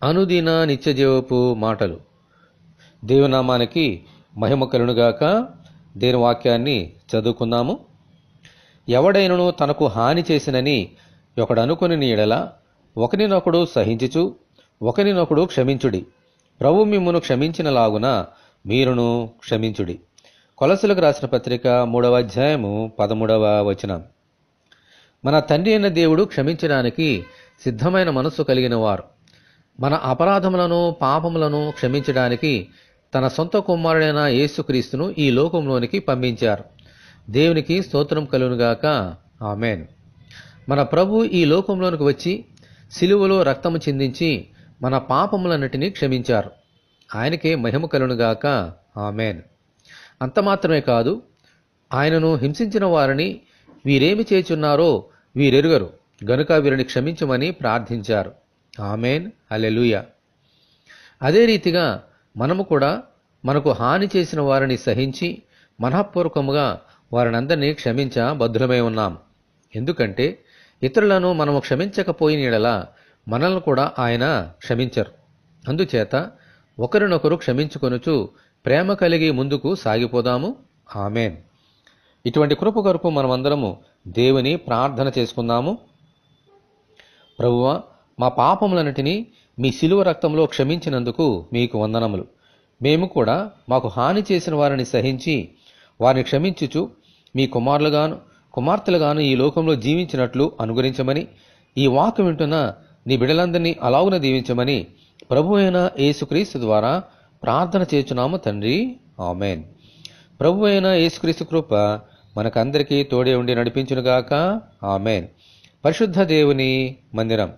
అనుదిన నిత్యజీవపు మాటలు. దేవునామానికి మహిమ కలుగునుగాక. దేని వాక్యాన్ని చదువుకుందాము. ఎవడైనను తనకు హాని చేసినని ఒకడనుకొని ఎడల ఒకరినొకడు సహించుచు ఒకరినొకడు క్షమించుడి. ప్రభు మిమ్మును క్షమించినలాగున మీరును క్షమించుడి. కొలసలకు రాసిన పత్రిక 3వ అధ్యాయము 13వ వచనం. మన తండ్రి అయిన దేవుడు క్షమించడానికి సిద్ధమైన మనస్సు కలిగిన వారు. మన అపరాధములను పాపములను క్షమించడానికి తన సొంత కుమారుడైన యేసుక్రీస్తును ఈ లోకంలోనికి పంపించారు. దేవునికి స్తోత్రం కలుగునుగాక. ఆమేన్. మన ప్రభు ఈ లోకంలోనికి వచ్చి సిలువలో రక్తము చిందించి మన పాపములన్నిటినీ క్షమించారు. ఆయనకే మహిమ కలుగునుగాక. ఆమేన్. అంత మాత్రమే కాదు, ఆయనను హింసించిన వారిని వీరేమి చేయుచున్నారో వీరెరుగరు గనుక వీరిని క్షమించమని ప్రార్థించారు. ఆమేన్. హల్లెలూయా. అదే రీతిగా మనము కూడా మనకు హాని చేసిన వారిని సహించి మనఃపూర్వకముగా వారినందరినీ క్షమించ బద్ధులమై ఉన్నాం. ఎందుకంటే ఇతరులను మనము క్షమించకపోయిన యెడల మనల్ని కూడా ఆయన క్షమించరు. అందుచేత ఒకరినొకరు క్షమించుకొనుచు ప్రేమ కలిగి ముందుకు సాగిపోదాము. ఆమేన్. ఇటువంటి కృప కొరకు మనమందరము దేవుని ప్రార్థన చేసుకుందాము. ప్రభువా, మా పాపములన్నిటినీ మీ శిలువ రక్తంలో క్షమించినందుకు మీకు వందనములు. మేము కూడా మాకు హాని చేసిన వారిని సహించి వారిని క్షమించుచు మీ కుమార్తెలుగాను ఈ లోకంలో జీవించినట్లు అనుగ్రహించమని, ఈ వాక్యం వింటున్న నీ బిడ్డలందరినీ అలాగున దీవించమని ప్రభు అయిన యేసుక్రీస్తు ద్వారా ప్రార్థన చేయుచున్నాము తండ్రి. ఆమేన్. ప్రభు అయిన యేసుక్రీస్తు కృప మనకందరికీ తోడే ఉండి నడిపించునుగాక. ఆమేన్. పరిశుద్ధ దేవుని మందిరం.